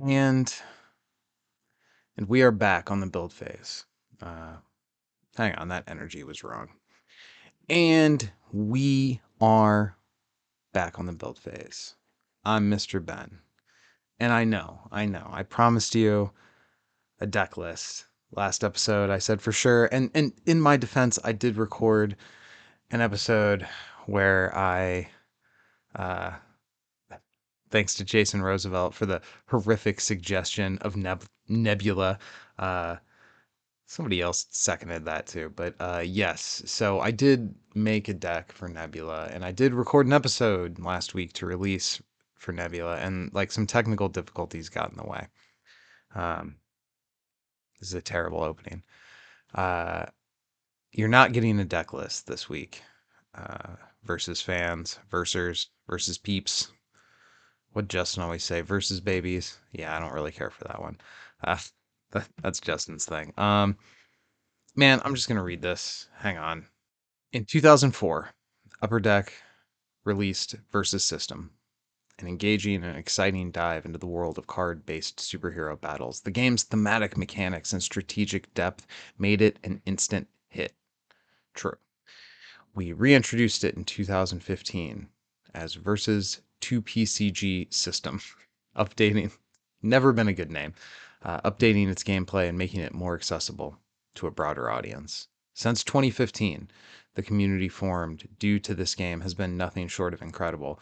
And we are back on the build phase. Uh, Hang on, that energy was wrong. And we are back on the build phase. I'm Mr. Ben. And I promised you a deck list. Last episode, I said for sure. And in my defense, I did record an episode where uh, thanks to Jason Roosevelt for the horrific suggestion of Nebula. Uh, Somebody else seconded that too, but yes. So I did make a deck for Nebula, and I did record an episode last week to release for Nebula, and like some technical difficulties got in the way. Um, this is a terrible opening. Uh, you're not getting a deck list this week. Versus fans, versus peeps. What Justin always say, versus babies. Yeah, I don't really care for that one. Uh, that's Justin's thing. Man, I'm just gonna read this. Hang on. In 2004, Upper Deck released Versus System, an engaging and exciting dive into the world of card based superhero battles. The game's thematic mechanics and strategic depth made it an instant hit. True. We reintroduced it in 2015 as Versus 2PCG System, updating, never been a good name, updating its gameplay and making it more accessible to a broader audience. Since 2015, the community formed due to this game has been nothing short of incredible.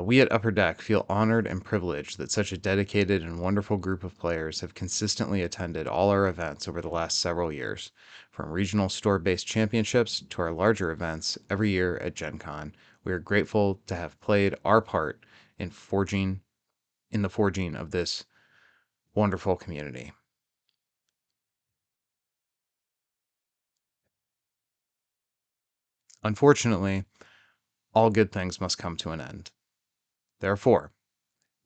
We at Upper Deck feel honored and privileged that such a dedicated and wonderful group of players have consistently attended all our events over the last several years, from regional store based championships to our larger events every year at Gen Con. We are grateful to have played our part in the forging of this wonderful community. Unfortunately, all good things must come to an end. Therefore,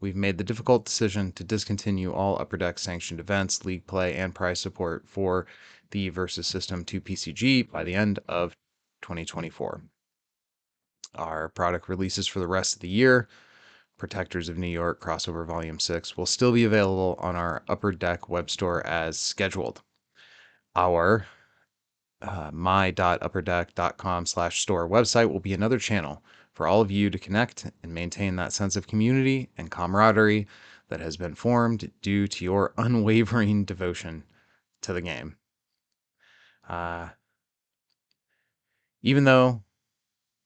we've made the difficult decision to discontinue all Upper Deck sanctioned events, league play, and prize support for the Versus System 2 PCG by the end of 2024. Our product releases for the rest of the year, Protectors of New York Crossover Volume 6, will still be available on our Upper Deck web store as scheduled. Our my.upperdeck.com/store website will be another channel for all of you to connect and maintain that sense of community and camaraderie that has been formed due to your unwavering devotion to the game. Uh, Even though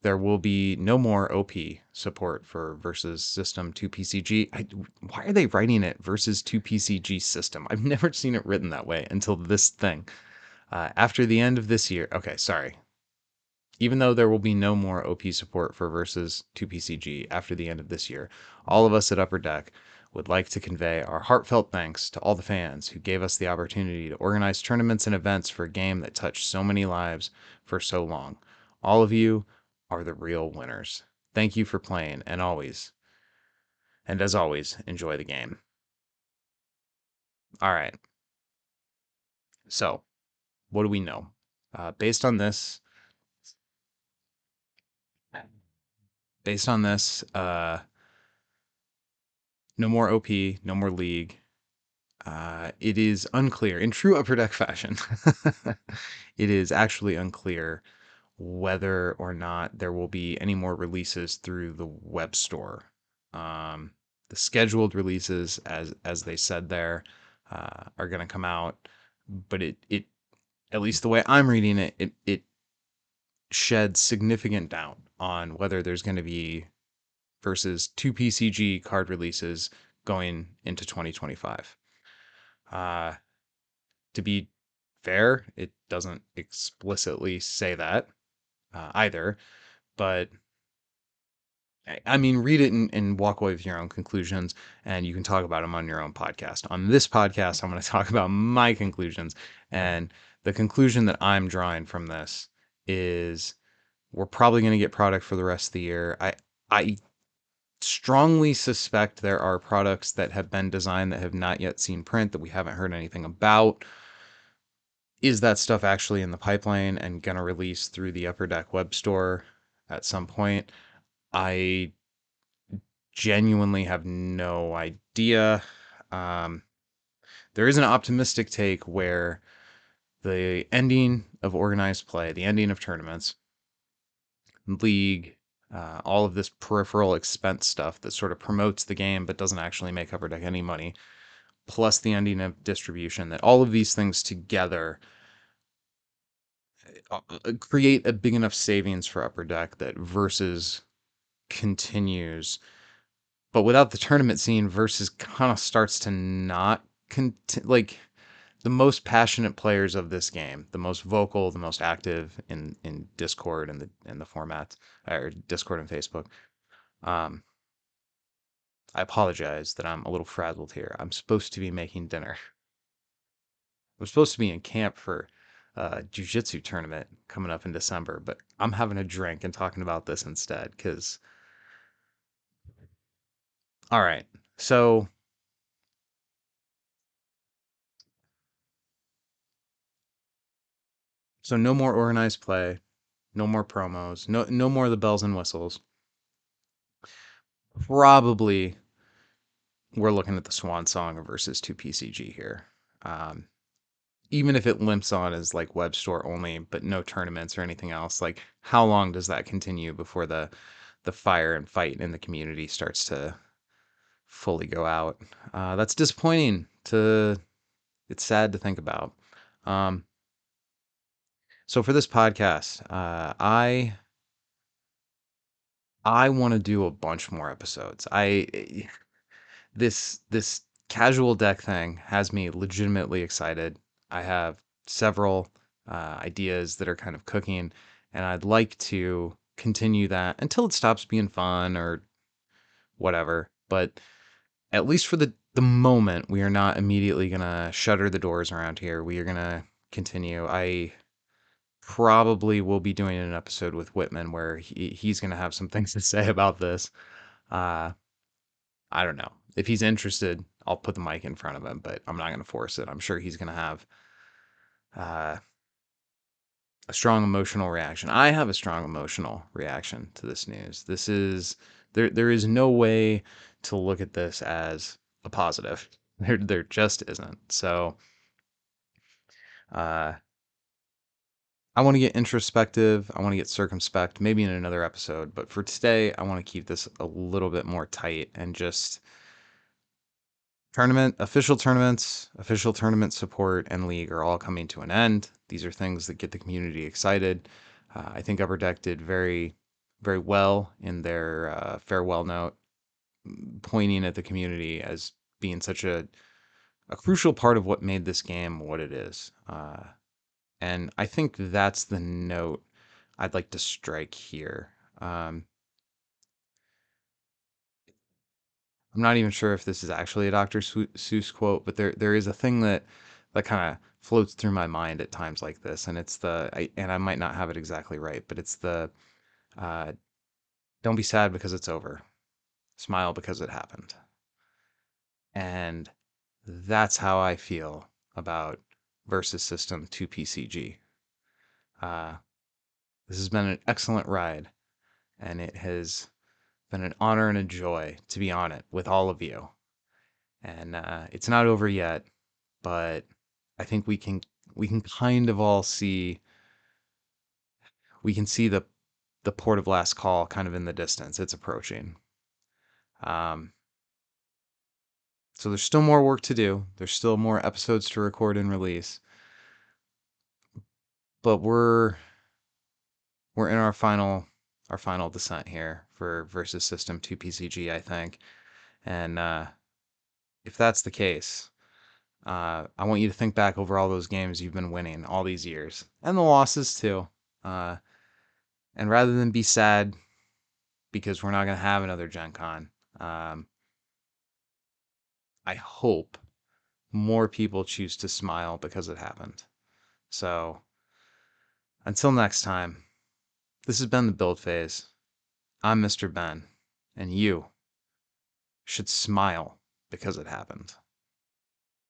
there will be no more OP support for Versus System 2 PCG. Why are they writing it Versus 2 PCG System? I've never seen it written that way until this thing. After the end of this year, okay, sorry. Even though there will be no more OP support for Versus 2 PCG after the end of this year, all of us at Upper Deck would like to convey our heartfelt thanks to all the fans who gave us the opportunity to organize tournaments and events for a game that touched so many lives for so long. All of you are the real winners. Thank you for playing, and as always, enjoy the game. All right. So, what do we know? Based on this, no more OP, no more League. It is unclear, in true Upper Deck fashion, it is actually unclear whether or not there will be any more releases through the web store. The scheduled releases, as they said there, are going to come out, but it at least the way I'm reading it, it sheds significant doubt on whether there's going to be Versus 2 PCG card releases going into 2025. Uh, to be fair, it doesn't explicitly say that either, but I mean, read it and walk away with your own conclusions, and you can talk about them on your own podcast. On this podcast, I'm going to talk about my conclusions, and the conclusion that I'm drawing from this is we're probably going to get product for the rest of the year. I strongly suspect there are products that have been designed that have not yet seen print that we haven't heard anything about. Is that stuff actually in the pipeline and going to release through the Upper Deck web store at some point? I genuinely have no idea. There is an optimistic take where the ending of organized play, the ending of tournaments, league, all of this peripheral expense stuff that sort of promotes the game but doesn't actually make Upper Deck any money, plus the ending of distribution, that all of these things together create a big enough savings for Upper Deck that Versus continues. But without the tournament scene, Versus kind of starts to not like the most passionate players of this game, the most vocal, the most active in Discord and the format, or Discord and Facebook. I apologize that I'm a little frazzled here. I'm supposed to be making dinner. I'm supposed to be in camp for a jiu-jitsu tournament coming up in December, but I'm having a drink and talking about this instead because, all right, so no more organized play, no more promos, no more of the bells and whistles. Probably we're looking at the swan song versus 2PCG here. Um, Even if it limps on as like web store only, but no tournaments or anything else, like how long does that continue before the fire and fight in the community starts to fully go out? That's disappointing. It's sad to think about. Um, so for this podcast, I want to do a bunch more episodes. This casual deck thing has me legitimately excited. I have several ideas that are kind of cooking, and I'd like to continue that until it stops being fun or whatever. But at least for the moment, we are not immediately gonna shutter the doors around here. We are gonna continue. I probably will be doing an episode with Whitman where he's gonna have some things to say about this. Uh, I don't know. If he's interested, I'll put the mic in front of him, but I'm not going to force it. I'm sure he's going to have uh, a strong emotional reaction. I have a strong emotional reaction to this news. This is there is no way to look at this as a positive. There just isn't. So uh, I want to get introspective. I want to get circumspect, maybe in another episode. But for today, I want to keep this a little bit more tight and just official tournament support, and league are all coming to an end. These are things that get the community excited. I think Upper Deck did very, very well in their farewell note, pointing at the community as being such a crucial part of what made this game what it is. And I think that's the note I'd like to strike here. I'm not even sure if this is actually a Dr. Seuss quote, but there is a thing that kind of floats through my mind at times like this, and it's and I might not have it exactly right, but it's uh, don't be sad because it's over, smile because it happened, and that's how I feel about Versus System 2PCG. Uh, this has been an excellent ride, and it has been an honor and a joy to be on it with all of you. And it's not over yet, but I think we can kind of all see we can see the port of last call kind of in the distance. It's approaching. Um, so there's still more work to do. There's still more episodes to record and release, but we're in our final descent here for Versus System 2PCG, I think. And if that's the case, I want you to think back over all those games you've been winning all these years and the losses too. Uh, and rather than be sad because we're not going to have another Gen Con, I hope more people choose to smile because it happened. So until next time, this has been the Build Phase. I'm Mr. Ben, and you should smile because it happened.